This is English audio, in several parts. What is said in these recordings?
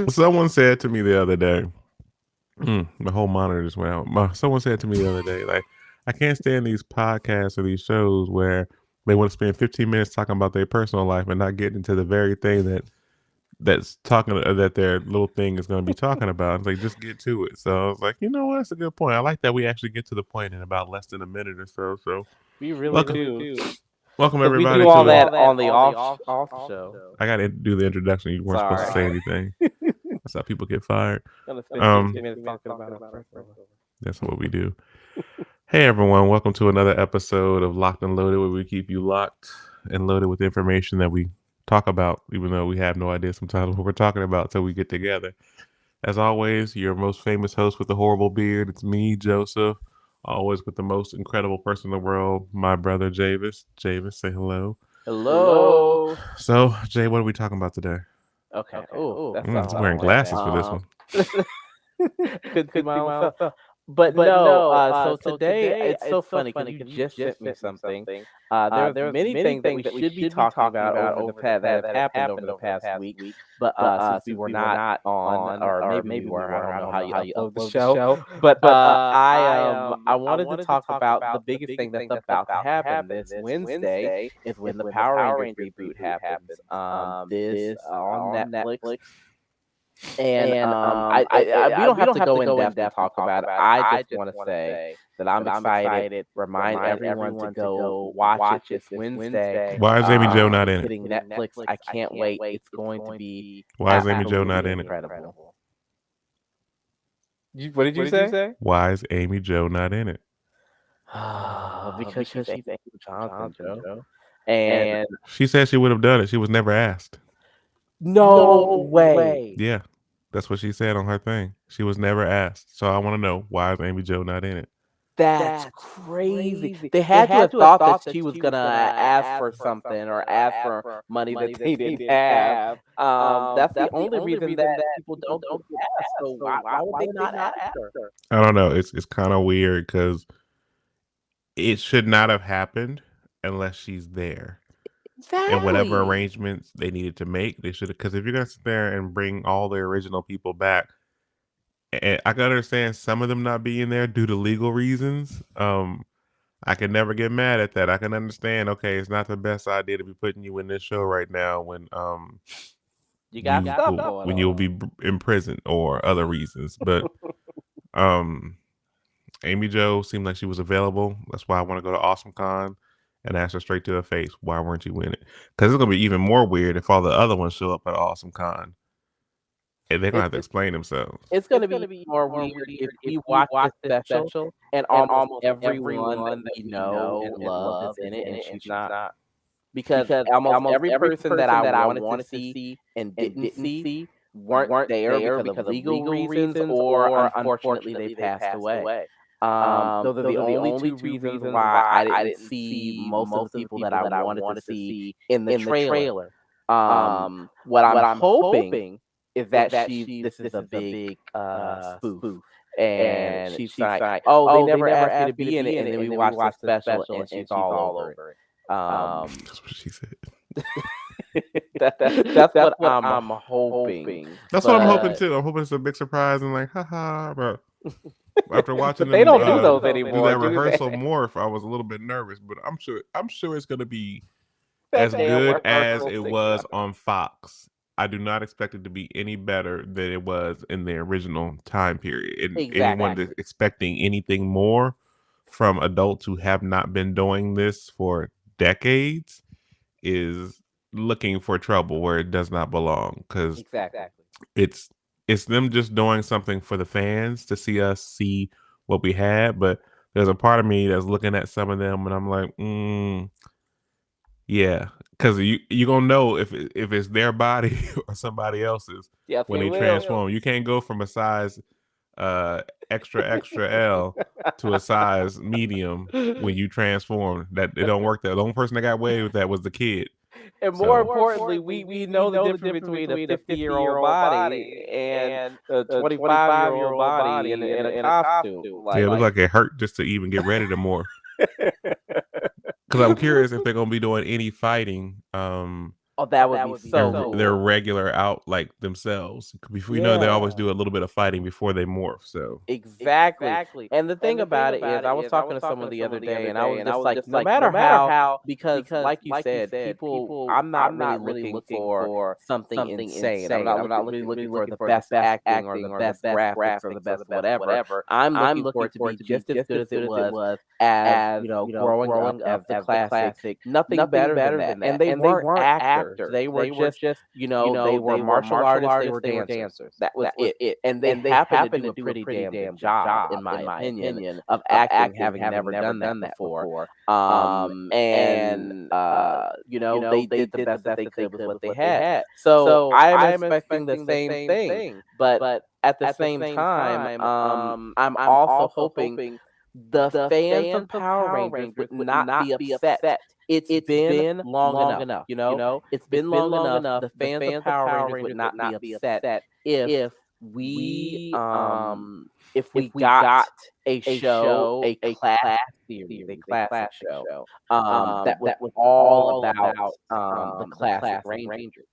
Someone said to me the other day, the whole monitor just went out. Someone said to me the other day, like, I can't stand these podcasts or these shows where they want to spend 15 minutes talking about their personal life and not get into the very thing that's talking that their little thing is going to be talking about. It's like, just get to it. So I was like, you know what? That's a good point. I like that we actually get to the point in about less than a minute or so. So We really welcome, do. welcome Because we everybody do all to. that on the off show. I got to do the introduction. You weren't supposed to Sorry. say anything. That's how people get fired. Gonna spend 15 minutes talking about our personal. That's what we do. Hey everyone, welcome to another episode of Locked and Loaded, where we keep you locked and loaded with information that we talk about, even though we have no idea sometimes what we're talking about until we get together. As always, your most famous host with the horrible beard. It's me, Joseph. Always with the most incredible person in the world, my brother Javis. Javis, say hello. Hello. So, Jay, what are we talking about today? Okay. Oh, that I'm sounds wearing like that. glasses for this one. Could see my own self. But no, so today it's so funny because you just sent me something. There's many things that we should be talking about over the past that have happened over the past week. But since we were not on, or maybe we were, I don't know how you upload the show. But I wanted to talk about the biggest thing that's about to happen this Wednesday is when the Power Rangers reboot happens. This on Netflix. And we don't have to go in depth to talk about it. I just want to say that I'm excited. Remind everyone to go watch it this Wednesday. Why is Amy Jo not It's in it? hitting Netflix. I can't wait. It's going to be Why is Amy Jo not in it? incredible. What did you say? Why is Amy Jo not in it? Because she's Amy Johnson, Joe. And She said she would have done it. She was never asked. no way. Yeah, that's what she said on her thing. She was never asked. So I want to know, why is Amy Jo not in it? That's crazy. They had to have thought that she was gonna ask for something or ask for money that they didn't have. That's the only reason that people don't get asked. So why would they not ask her? I don't know. It's kind of weird because it should not have happened unless she's there. And whatever Exactly. arrangements they needed to make, they should have. Because if you're gonna sit there and bring all the original people back, and I can understand some of them not being there due to legal reasons. I can never get mad at that. I can understand. Okay, it's not the best idea to be putting you in this show right now when You got stuff going when you'll on. be in prison or other reasons. But um, Amy Jo seemed like she was available. That's why I want to go to Awesome Con and ask her straight to her face, why weren't you in it? Because it's gonna be even more weird if all the other ones show up at Awesome Con and they're gonna have to explain themselves. It's gonna be more weird if we watch this special and almost everyone that we know and love is in it and she's not. Because almost every person that I wanted to see and didn't see weren't there because of legal reasons or unfortunately they passed away. Those are the only two reasons why I didn't see most of the people that I wanted to see in the trailer. What I'm hoping is that this is a big spoof. And she's like, oh, they never asked me to be in it, and then we watch the special, and she's all over it. That's what she said. That's what I'm hoping. That's what I'm hoping too. I'm hoping it's a big surprise and like, haha. But after watching They them don't do those do anymore, that do rehearsal they? morph, I was a little bit nervous. But I'm sure it's gonna be That as damn good as rehearsal it thing. was on Fox. I do not expect it to be any better than it was in the original time period. And anyone Exactly. that's expecting anything more from adults who have not been doing this for decades is looking for trouble where it does not belong. Because Exactly. it's it's them just doing something for the fans to see us see what we had. But there's a part of me that's looking at some of them and I'm like, yeah, because you gonna know if it's their body or somebody else's Yes, when we they will. transform. You can't go from a size extra L to a size medium when you transform. That it don't work. That the only person that got away with that was the kid. And more So importantly, we know the difference between a 50-year-old body and a 25-year-old body in a costume. yeah, it Like, looked like it hurt just to even get ready to morph. Because I'm curious if they're gonna be doing any fighting. Oh, that would be so Their cool. regular out like themselves. Before you know, they always Yeah. do a little bit of fighting before they morph. So Exactly. And the thing about it is I was talking to someone the other day and I was just like, no matter how, because like you said, people, I'm not really looking for something insane. I'm not really looking for the best acting or the best graphics or the best whatever. I'm looking for it to be just as good as it was as, growing up as the classic. Nothing better than that. And they weren't actors. They were just, they were martial artists, they were dancers. That was it. And they happen to do a pretty damn good job, in my opinion, of acting, having never done that before. And they did the best that they could with what they had. So I am expecting the same thing, but at the same time, I'm also hoping the fans of Power Rangers would not be upset. It's been long enough, It's been long enough. The fans of Power Rangers would not be upset if we got a show, a classic series, a classic show, that was all about the classic Rangers.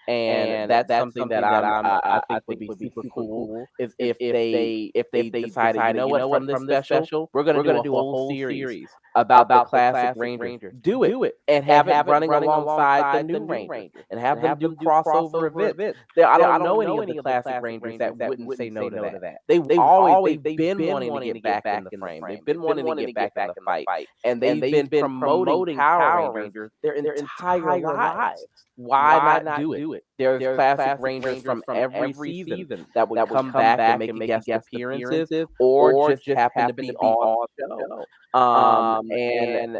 And that's something that I think would be super cool is if they decided, you know what, from this special, we're gonna do a whole series about the classic Rangers. Do it and have it running alongside the new Rangers and have them do crossover events. I don't know any of the classic Rangers that wouldn't say no to that. They've been wanting to get back in the frame. They've been wanting to get back in the fight, and they've been promoting Power Rangers their entire lives. Why not do it? There's classic Rangers from every season that would come back and make guest appearances, or just happen to be on the show. And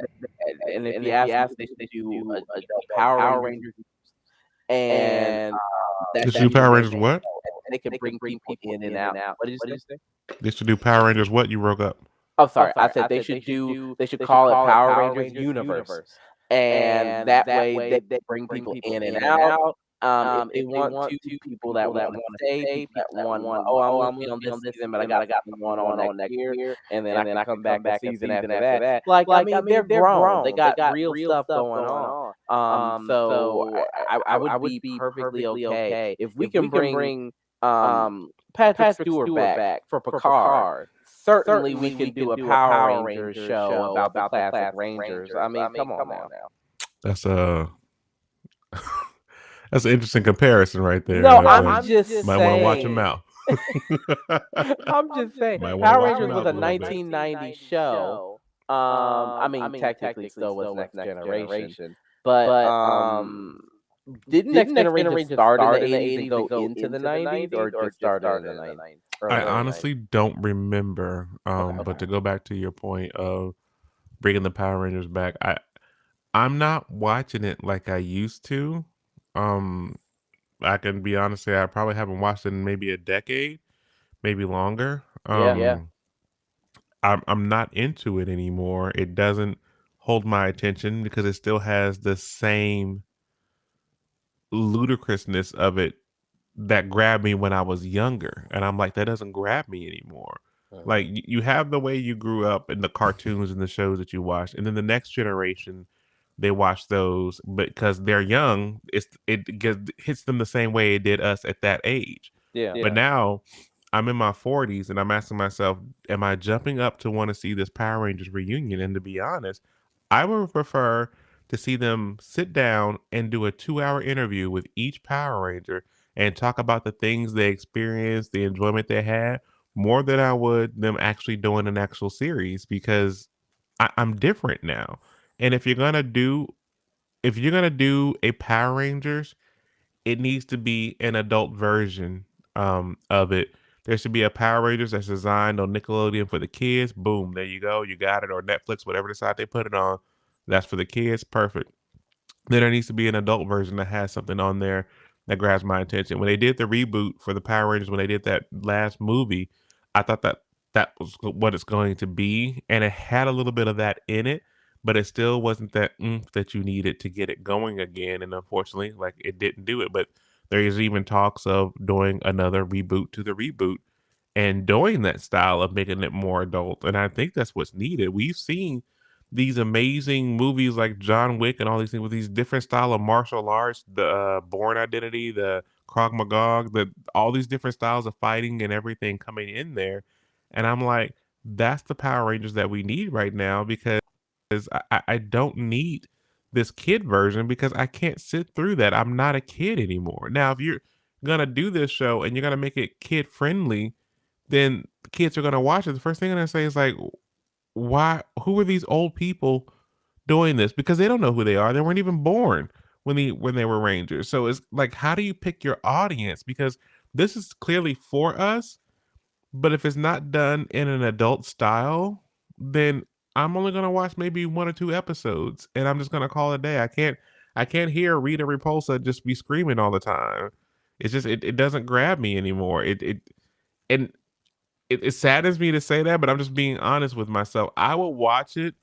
if you ask me, they should do a Power Rangers, and they that should do should be Power their Rangers main what? show, and they can bring people in and out. What did you say? They should do Power Rangers what? You broke up. Oh, sorry. I said they should call it Power Rangers Universe. And that way they bring people in and out. If they want to, people that wanna stay, people that want, "Oh, I'm with you on this season, but I got something going on next year, and then I can come back a season after that." Like, I mean, they're grown. They got real stuff going on. So I would be perfectly okay if we can bring, Patrick Stewart back for Picard. Certainly, we can do a Power Rangers show about the classic Rangers. I mean, come on now. That's that's an interesting comparison right there. No, I'm just might want to watch your saying. mouth. I'm just saying. Might wanna Power watch your Rangers was mouth a a little bit. 1990 show. I mean, technically still was Next Generation, but didn't Next Generation start in the 80s and go into the 90s, or just started in the 90s? I honestly don't remember. But to go back to your point of bringing the Power Rangers back, I'm not watching it like I used to. Um, I can be honest, say I probably haven't watched it in maybe a decade, maybe longer. Yeah. I'm not into it anymore. It doesn't hold my attention because it still has the same ludicrousness of it that grabbed me when I was younger. And I'm like, that doesn't grab me anymore. Like you have the way you grew up in the cartoons and the shows that you watched, and then the next generation they watch those, but because they're young, hits them the same way it did us at that age. Yeah. But now I'm in my 40s and I'm asking myself, am I jumping up to want to see this Power Rangers reunion? And to be honest, I would prefer to see them sit down and do a 2 hour interview with each Power Ranger and talk about the things they experienced, the enjoyment they had, more than I would them actually doing an actual series because I'm different now. And if you're gonna do a Power Rangers, it needs to be an adult version of it. There should be a Power Rangers that's designed on Nickelodeon for the kids. Boom, there you go, you got it. Or Netflix, whatever side they put it on, that's for the kids. Perfect. Then there needs to be an adult version that has something on there that grabs my attention. When they did the reboot for the Power Rangers, when they did that last movie, I thought that was what it's going to be, and it had a little bit of that in it, but it still wasn't that that you needed to get it going again. And unfortunately, like it didn't do it. But there is even talks of doing another reboot to the reboot and doing that style of making it more adult. And I think that's what's needed. We've seen these amazing movies like John Wick and all these things with these different style of martial arts, the Born Identity, the Krav Maga, the all these different styles of fighting and everything coming in there, and I'm like, that's the Power Rangers that we need right now because I don't need this kid version because I can't sit through that. I'm not a kid anymore. Now, if you're gonna do this show and you're gonna make it kid friendly, then kids are gonna watch it. The first thing I'm gonna say is like, why? Who are these old people doing this? Because they don't know who they are. They weren't even born when they were Rangers. So it's like, how do you pick your audience? Because this is clearly for us, but if it's not done in an adult style, then I'm only gonna watch maybe 1 or 2 episodes, and I'm just gonna call it a day. I can't hear Rita Repulsa just be screaming all the time. It's just it doesn't grab me anymore. And it saddens me to say that, but I'm just being honest with myself. I will watch it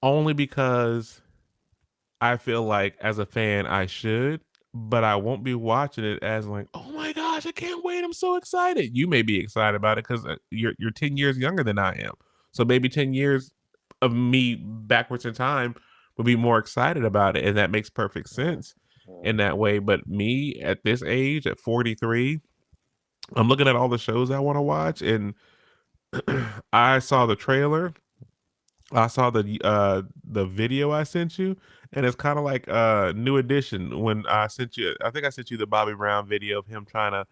only because I feel like as a fan I should, but I won't be watching it as like, "Oh my gosh, I can't wait. I'm so excited." You may be excited about it cuz you're 10 years younger than I am. So maybe 10 years of me backwards in time would be more excited about it, and that makes perfect sense in Mhm. that way, but me at this age at 43, I'm looking at all the shows I want to watch and I saw the trailer. I saw the video I sent you, and it's kind of like New Edition when I sent you. I think I sent you the Bobby Brown video of him trying to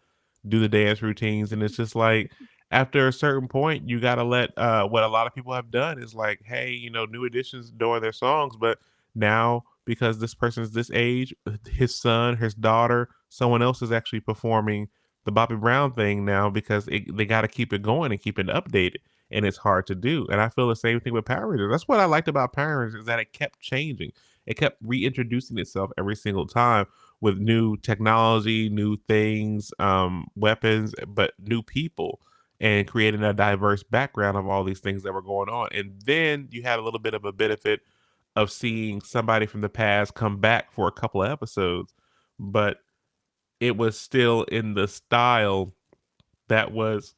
do the dance routines, and it's just like after a certain point, you got to let what a lot of people have done is like, hey, you know, New Edition's doing their songs, but now because this person's this age, his son, his daughter, someone else is actually performing the Bobby Brown thing now because they got to keep it going and keep it updated and it's hard to do. And I feel the same thing with Power Rangers. That's what I liked about Power Rangers is that it kept changing. It kept reintroducing itself every single time with new technology, new things, weapons, but new people, and creating a diverse background of all these things that were going on. And then you had a little bit of a benefit of seeing somebody from the past come back for a couple of episodes, but it was still in the style that was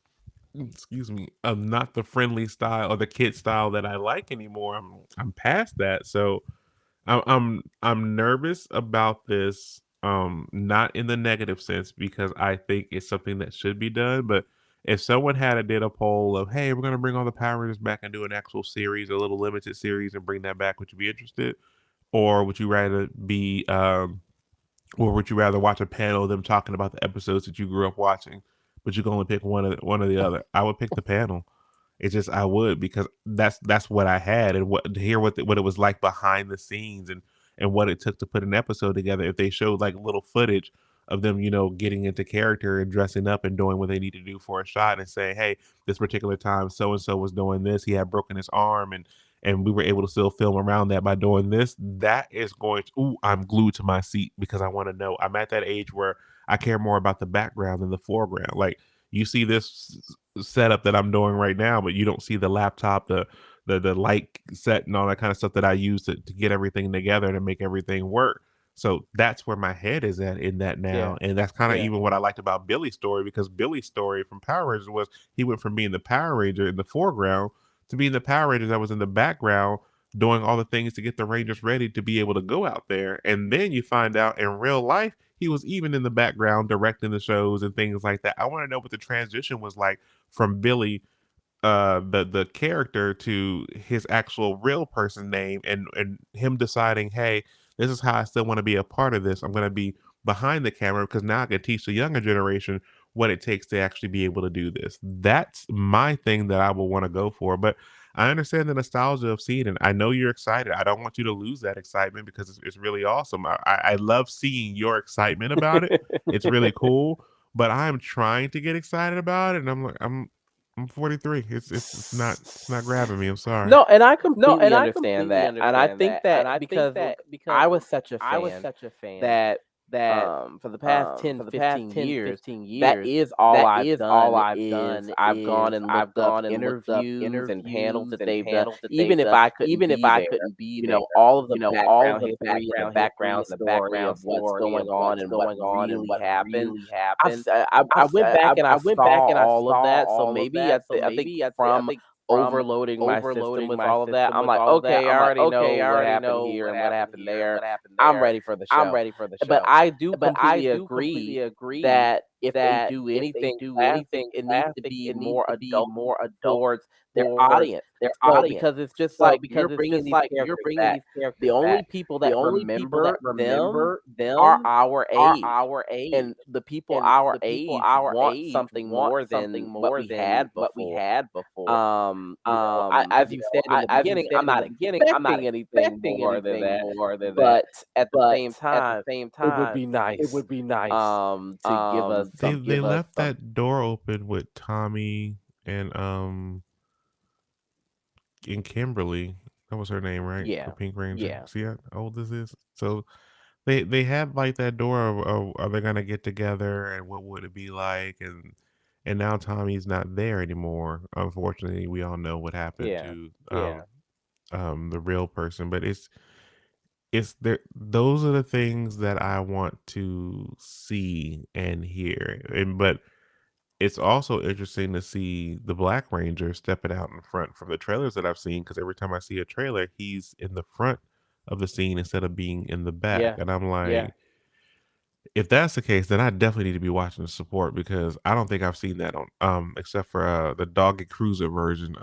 excuse me, not the friendly style or the kid style that I like anymore. I'm past that. So I'm nervous about this not in the negative sense because I think it's something that should be done, but if someone had a did a poll of, hey, we're gonna bring all the Power Rangers back and do an actual series, a little limited series, and bring that back, would you be interested? Or would you rather be or would you rather watch a panel of them talking about the episodes that you grew up watching, but you can only pick one or the other? I would pick the panel. It's just I would because that's what I had and what to hear what it was like behind the scenes and what it took to put an episode together. If they showed like little footage of them, you know, getting into character and dressing up and doing what they need to do for a shot and saying, hey, this particular time so and so was doing this, he had broken his arm and we were able to still film around that by doing this. That is going to, ooh, I'm glued to my seat because I want to know. I'm at that age where I care more about the background than the foreground. Like you see this setup that I'm doing right now, but you don't see the laptop, the light set and all that kind of stuff that I use to get everything together to make everything work. So that's where my head is at in that Yeah. now. And that's kind of Yeah. even what I liked about Billy's story because Billy's story from Power Rangers was he went from being the Power Ranger in the foreground to being the Power Ranger that was in the background doing all the things to get the Rangers ready to be able to go out there. And then you find out in real life, he was even in the background directing the shows and things like that. I want to know what the transition was like from Billy the character to his actual real person name and him deciding, hey, this is how I still want to be a part of this. I'm going to be behind the camera because now I can teach the younger generation what it takes to actually be able to do this. That's my thing that I will want to go for. But I understand the nostalgia of seeing it. I know you're excited. I don't want you to lose that excitement because it's really awesome. I love seeing your excitement about it. It's really cool. But I'm trying to get excited about it, and I'm 43. It's not grabbing me. I'm sorry. No, and I completely understand that, and I think that because I was such a fan that, for the past 10, 15 years, that is all I've done is I've gone and looked up interviews and panels that they've done, even if I couldn't be there, all of the background history and the background story of what's going on and what really happened. I went back and I saw all of that, so maybe I think from overloading my system with all of that. I'm like, okay, I already know what happened here and what happened there. I'm ready for the show. But I do completely agree that if they do anything classic, it needs to be more adult towards their audience. So because it's just like you're bringing these characters back. The only people that remember them are our age. And the people our age want something more than what we had before. As you said in the beginning, I'm not expecting anything more than that, but at the same time, it would be nice, to give us They left some. that door open with Tommy and and Kimberly. That was her name, right? The Yeah, Pink Ranger. See how old this is? So they had like that door of are they gonna get together and what would it be like and now Tommy's not there anymore. Unfortunately, we all know what happened yeah, to the real person, but it's there. Those are the things that I want to see and hear, and but it's also interesting to see the Black Ranger stepping out in front from the trailers that I've seen. Because every time I see a trailer, he's in the front of the scene instead of being in the back, yeah, and I'm like, if that's the case, then I definitely need to be watching the support because I don't think I've seen that on except for the Doggy Cruiser version,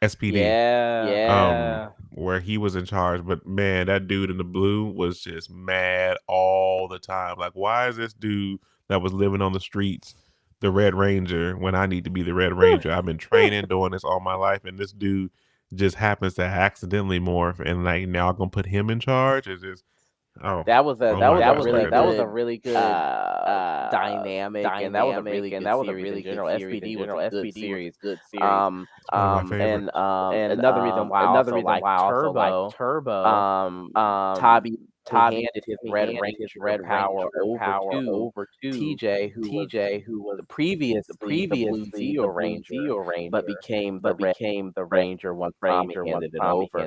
SPD. yeah. Where he was in charge. But man, that dude in the blue was just mad all the time. Like, why is this dude that was living on the streets the Red Ranger when I need to be the Red Ranger? I've been training, doing this all my life, and this dude just happens to accidentally morph, and like now I'm gonna put him in charge. It's just That was oh my gosh, what I do? a really good dynamic, and that was a really good series in general. SPD was a good series. One of my favorites. And another reason why I also like Turbo, Tabi handed his Red Ranger power over to TJ, who was previously the Blue Zeo Ranger, but became the Red Ranger once Tommy handed it over.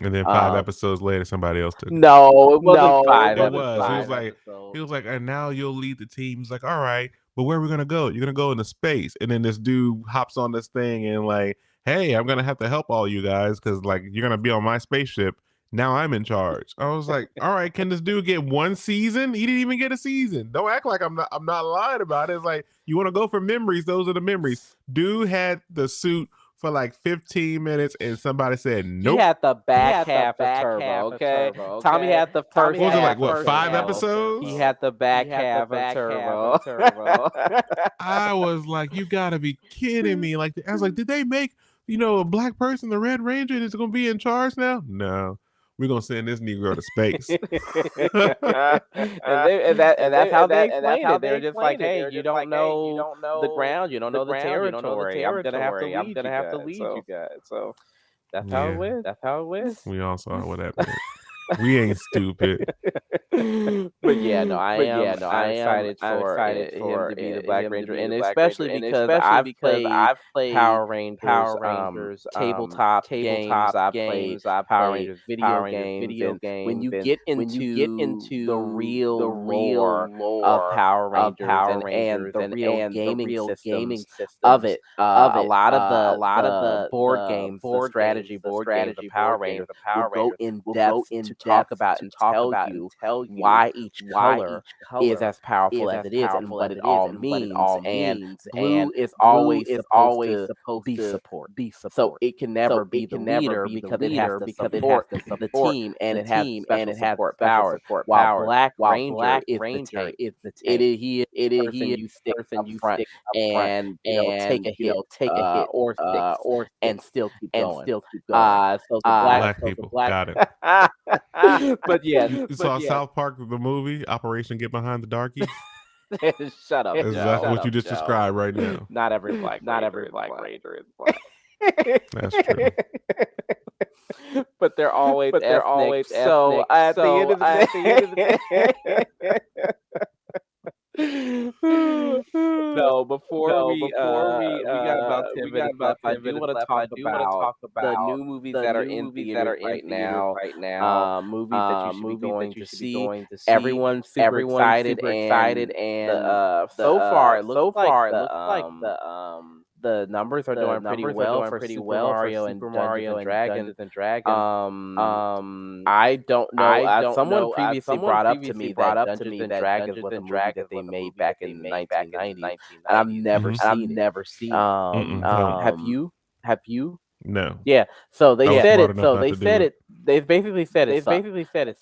And then 5 episodes later, somebody else took it. No, it wasn't 5 It was. episodes. He was like, and now you'll lead the team. He's like, all right, but where are we gonna go? You're gonna go into space, and then this dude hops on this thing and like, hey, I'm gonna have to help all you guys because like you're gonna be on my spaceship. Now I'm in charge. I was like, all right, can this dude get one season? He didn't even get a season. Don't act like I'm not lying about it. It's like you want to go for memories. Those are the memories. Dude had the suit for like 15 minutes and somebody said He nope. had the back half of Turbo, okay? Tommy had the first What was it like? half What, of 5 Turbo. episodes? He had the back half of Turbo. I was like, you gotta be kidding me. Like I was like, did they make, a black person the Red Ranger and it's gonna be in charge now? No. We're gonna send this Negro to space. and that's how they explained it. They were just like, hey, you don't know the ground, you don't know the territory. I'm gonna have to lead you guys. So that's how it went. We all saw what happened. We ain't stupid. But yeah, no, I'm excited for him to be the Black Ranger, and especially because I've played Power Rangers tabletop games. I've played Power Rangers video games, and when you get into the real lore of Power Rangers and the real gaming systems of it, a lot of the board games, the strategy board games of Power Rangers will go in depth to talk about and tell you why each color is as powerful as it is and what it all means. And blue is always supposed to be support. So it can never be the leader because it has to support the team and it has special support powers. While Black Ranger is the tank. He is the person you stick up front and take a hit or six and still keep going. So the Black people. Got it. but yeah, You saw South Park, the movie, Operation Get Behind the Darkies? Shut up. That's what you just described right now. Not every Black Ranger is black. That's true. But they're always ethnic. So at the end of the day. No, before we got about 10 minutes left, I do want to talk about the new movies that are in theaters right now. Movies that you should be going to see. Everyone's super excited, and so far it looks like the numbers are doing pretty well for Super Mario and Dungeons and Dragons. Um, I don't know. Someone previously brought up to me that Dungeons and Dragons was a movie that they made back in the 1990s, and I've never seen it. Have No, you? no. Yeah. So they I was said smart it. enough not to do it. They've basically said it sucked.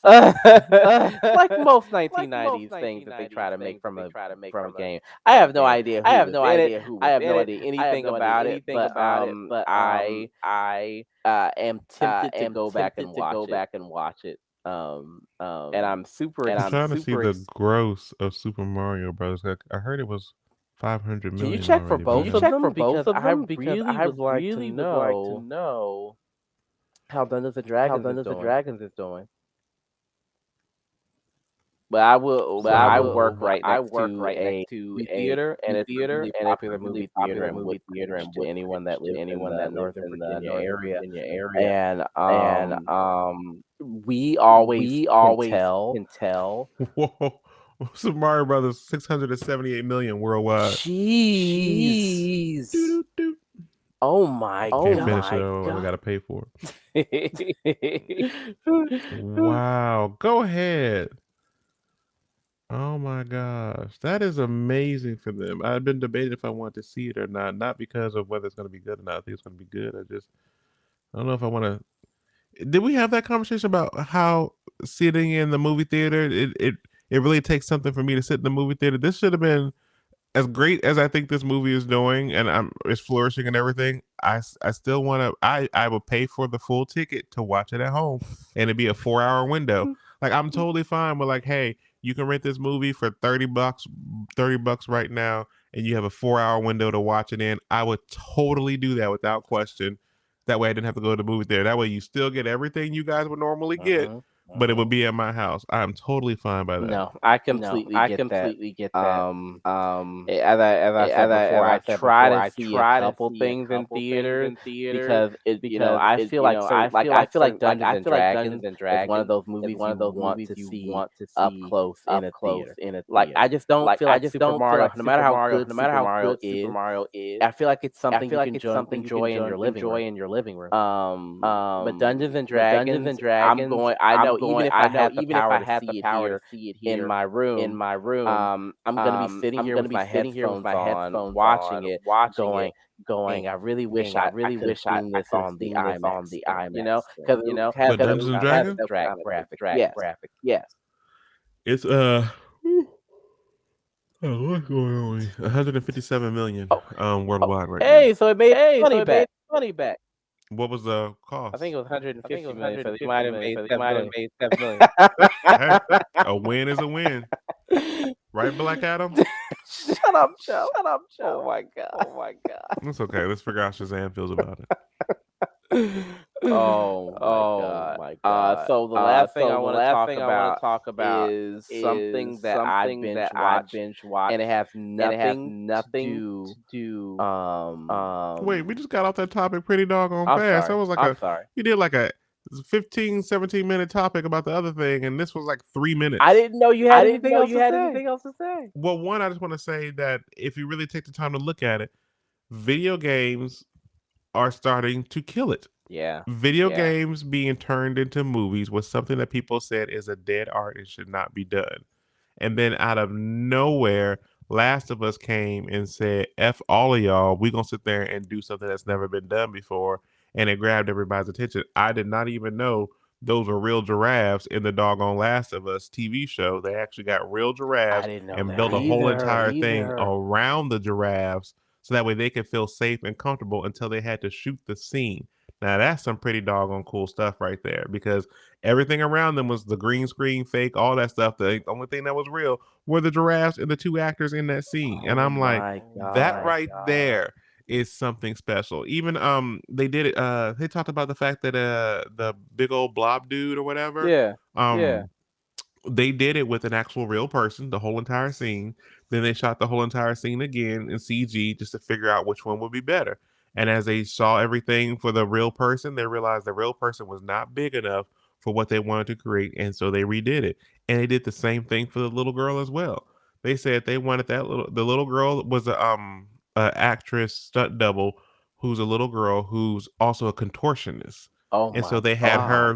Like most 1990s things that they try to make from a game. I have no idea who was in it. I have no idea anything about it, but I am tempted to go back and watch it. And I'm super I'm trying to see the excited. gross of Super Mario Brothers. I heard it was 500 Can you million check for already, but both of them? Because I really would like to know how Dungeons and Dragons is doing. But I work so right next to a movie theater, and it's a really popular movie theater in Woodbridge to anyone that lives in the Northern Virginia area. And we always can tell. whoa, Super Mario Brothers 678 million worldwide. Jeez. Doo-doo-doo. Oh my Can't finish it. I gotta pay for it. Wow, go ahead. Oh my gosh, that is amazing for them. I've been debating if I want to see it or not because of whether it's going to be good or not. I think it's going to be good. I don't know if I want to. Did we have that conversation about how sitting in the movie theater it really takes something for me to sit in the movie theater? This should have been as great as I think this movie is doing, and it's flourishing and everything. I still want to. I will pay for the full ticket to watch it at home, and it'd be a 4 hour window. Like I'm totally fine with like, hey, you can rent this movie for $30, $30 right now, and you have a 4 hour window to watch it in. I would totally do that without question. That way, I didn't have to go to the movie theater. That way, you still get everything you guys would normally get, but it would be at my house. I'm totally fine by that. No, I completely get that. As I said before, I try to see a couple things in theaters because I feel like Dungeons and Dragons is one of those movies you want to see up close in a theater. Like I just don't feel like Super Mario, no matter how good Super Mario is, I feel like it's something you can enjoy in your living room. But Dungeons and Dragons, I know even if I had the power to see it here in my room, I'm gonna be sitting here with my headphones on, watching it, going, dang, I really wish I could have seen this on the IMAX screen, because it has But Dungeons and Dragons, Yes. it's oh, what's going on? 157 million worldwide right now. Hey, so it made money back. What was the I think cost? it was 150 million, so they might have made 7 million. Hey, a win is a win, right, Black Adam? Shut up, Joe. Oh my god. That's okay. Let's figure out how Shazam feels about it. Oh my god. So the last thing I want to talk about is something that I binge watched, and it has nothing to do. Wait, we just got off that topic pretty doggone I'm fast. sorry. That was like I'm sorry. you did like a 15, 17-minute topic about the other thing, and this was like 3 minutes. I didn't know you had anything else to say. Well, one, I just want to say that if you really take the time to look at it, video games are starting to kill it. Yeah. Video games being turned into movies was something that people said is a dead art and should not be done. And then out of nowhere, Last of Us came and said, F all of y'all, we're going to sit there and do something that's never been done before. And it grabbed everybody's attention. I did not even know those were real giraffes in the doggone Last of Us TV show. They actually got real giraffes and built a whole entire thing around the giraffes so that way they could feel safe and comfortable until they had to shoot the scene. Now that's some pretty doggone cool stuff right there because everything around them was the green screen, fake, all that stuff. The only thing that was real were the giraffes and the two actors in that scene. And I'm like, that right there is something special. Even they did it they talked about the fact that the big old blob dude or whatever. They did it with an actual real person, the whole entire scene. Then they shot the whole entire scene again in CG just to figure out which one would be better. And as they saw everything for the real person, they realized the real person was not big enough for what they wanted to create. And so they redid it. And they did the same thing for the little girl as well. They said they wanted the little girl was actress stunt double who's a little girl who's also a contortionist. Oh And so my they had god. her,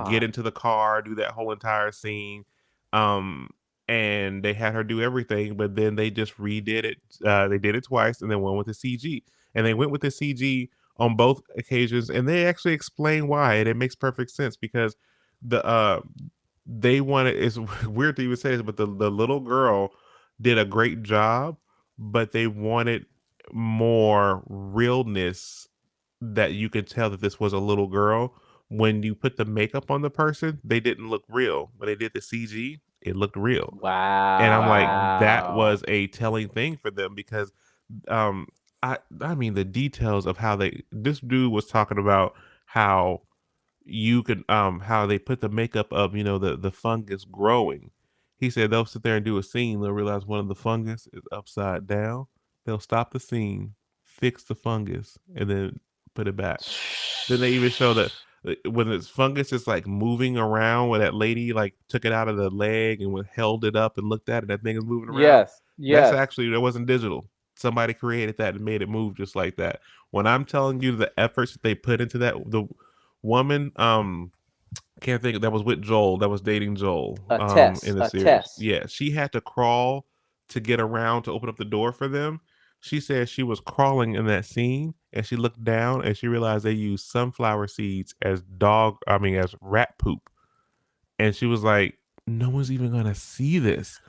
get into the car, do that whole entire scene. Um, and they had her do everything, but then they just redid it. They did it twice and then one with the CG. And they went with the CG on both occasions, and they actually explain why, and it makes perfect sense because the they wanted, it's weird to even say this, but the little girl did a great job, but they wanted more realness, that you could tell that this was a little girl. When you put the makeup on the person, they didn't look real. When they did the CG, it looked real. And I'm like, that Wow. was a telling thing for them because um I mean the details of how they, this dude was talking about how you could how they put the makeup of, the fungus growing. He said they'll sit there and do a scene, they'll realize one of the fungus is upside down. They'll stop the scene, fix the fungus, and then put it back. Then they even show that when this fungus is like moving around, where that lady like took it out of the leg and held it up and looked at it, that thing is moving around. Yes. That's Yes. actually, that wasn't digital. Somebody created that and made it move just like that. When I'm telling you the efforts that they put into that, the woman, can't think, that was with Joel, that was dating Joel, A in test. the series. Yeah, she had to crawl to get around to open up the door for them. She said she was crawling in that scene and she looked down and she realized they used sunflower seeds as as rat poop. And she was like, no one's even gonna see this.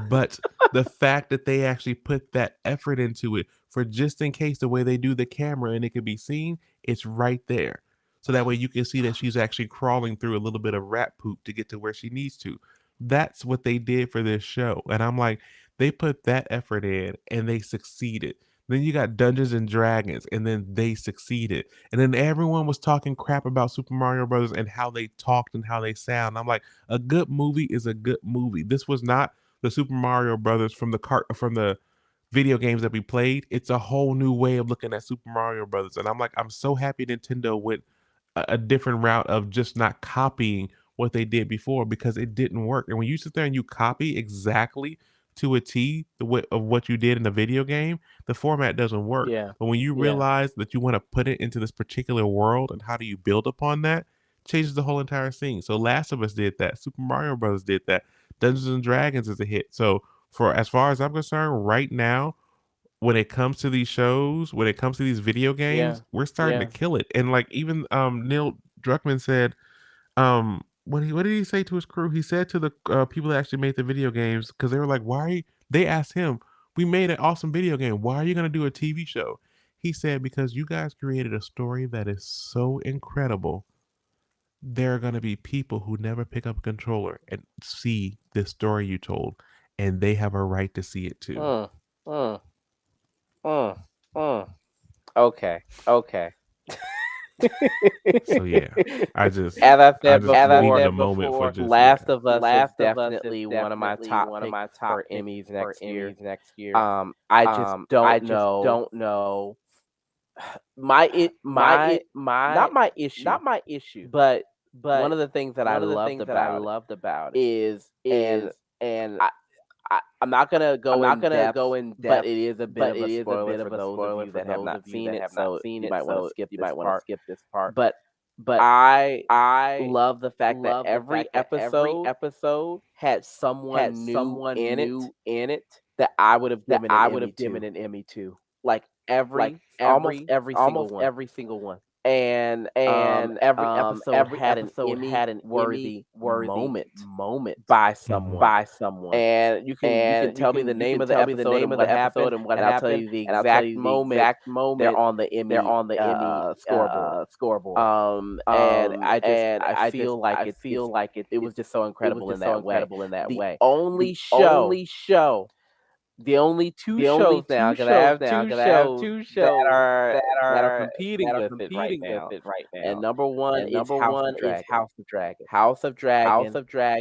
But the fact that they actually put that effort into it, for just in case, the way they do the camera and it can be seen, it's right there. So that way you can see that she's actually crawling through a little bit of rat poop to get to where she needs to. That's what they did for this show. And I'm like, they put that effort in and they succeeded. Then you got Dungeons and Dragons, and then they succeeded. And then everyone was talking crap about Super Mario Brothers and how they talked and how they sound. I'm like, a good movie is a good movie. This was not the Super Mario Brothers from the video games that we played. It's a whole new way of looking at Super Mario Brothers, and I'm like, I'm so happy Nintendo went a different route of just not copying what they did before, because it didn't work. And when you sit there and you copy exactly to a T the way of what you did in the video game, the format doesn't work. Yeah. But when you Yeah. realize that you want to put it into this particular world and how do you build upon that, changes the whole entire scene. So Last of Us did that. Super Mario Brothers did that. Dungeons and Dragons is a hit. So for as far as I'm concerned, right now, when it comes to these shows, when it comes to these video Yeah. games, we're starting to Yeah. kill it. And like even Neil Druckmann said, what did he say to his crew? He said to the people that actually made the video games, because they were like, why are you, they asked him, we made an awesome video game. Why are you gonna do a TV show? He said, because you guys created a story that is so incredible, there are going to be people who never pick up a controller and see the story you told, and they have a right to see it too. Mm. Mm. Mm. Mm. Okay. Okay. So yeah, I just As I I said just needed a before, moment for just Last yeah. of Us is definitely one of my top picks for Emmys next year. I just don't know my not my issue, but one of the things that I loved about it is, and I, I'm not gonna go in depth, but it is a bit of a spoiler for those of you that have not seen it, so you might want to skip this part. But I love the fact that every episode had someone new in it that I would have given an Emmy to. Like almost every single one. And every episode had an Emmy worthy moment by someone. And you can tell me the name of the episode and what happened, and I'll tell you the exact moment they're on the Emmy scoreboard. And I feel like it was just so incredible in that way. The only show, the only two shows now, because I have two shows that are competing with it right now. And number one is House of Dragon. House of Dragon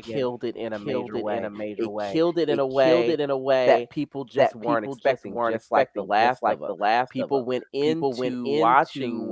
killed it in a major way. It killed it in a way that people just weren't expecting, just like The Last of Us. People went into watching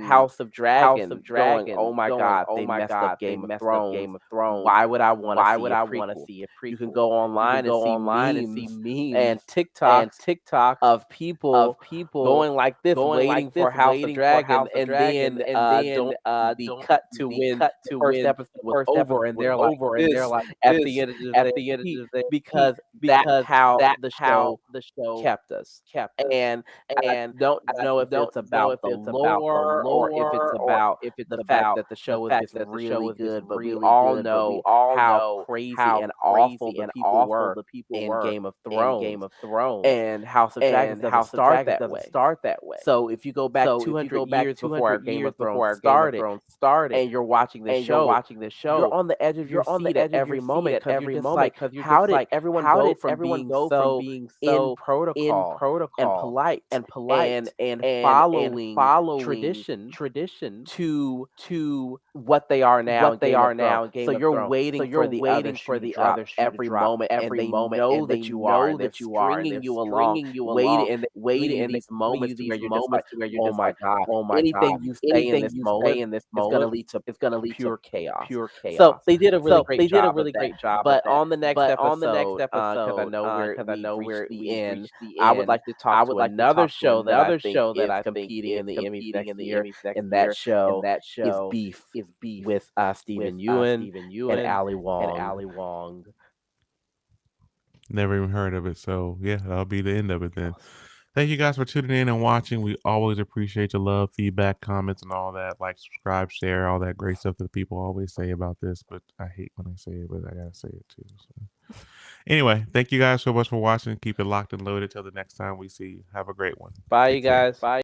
House of Dragon going, "Oh my god, they messed up Game of Thrones. Why would I want to see a prequel?" You can go online and see memes and TikToks of people going like this, waiting for House of Dragon, and then don't be cut to when the first episode was over, and they're like this at the end of the day because that's how the show kept us. And I don't know if it's about the lore or if it's about the fact that the show was just really good, but we all know how crazy and awful the people were in Game of Thrones, and House of Dragons doesn't start that way. So if you go back 200 years before our Game of Thrones started, and you're watching this show, you're on the edge of your seat at every moment because you're just like, how did everyone go from being so in protocol and polite and following tradition to what they are now in Game of Thrones. So you're waiting for the other shoe to drop every moment, and they know that you are, and they're stringing you along, waiting, and they're giving you these moments where you're just like, oh my god, anything you say in this moment is going to lead to pure chaos. So they did a really great job of that. But on the next episode, because I know we've reached the end, I would like to talk to another show that I think is competing in the Emmys next year, and that show is Beef with Stephen Ewan and Ali Wong. Never even heard of it. So yeah, that'll be the end of it then. Thank you guys for tuning in and watching. We always appreciate your love, feedback, comments, and all that. Like, subscribe, share, all that great stuff that people always say about this. But I hate when I say it, but I gotta say it too. So anyway, thank you guys so much for watching. Keep it locked and loaded till the next time we see you. Have a great one. Bye, Take you care. guys. Bye.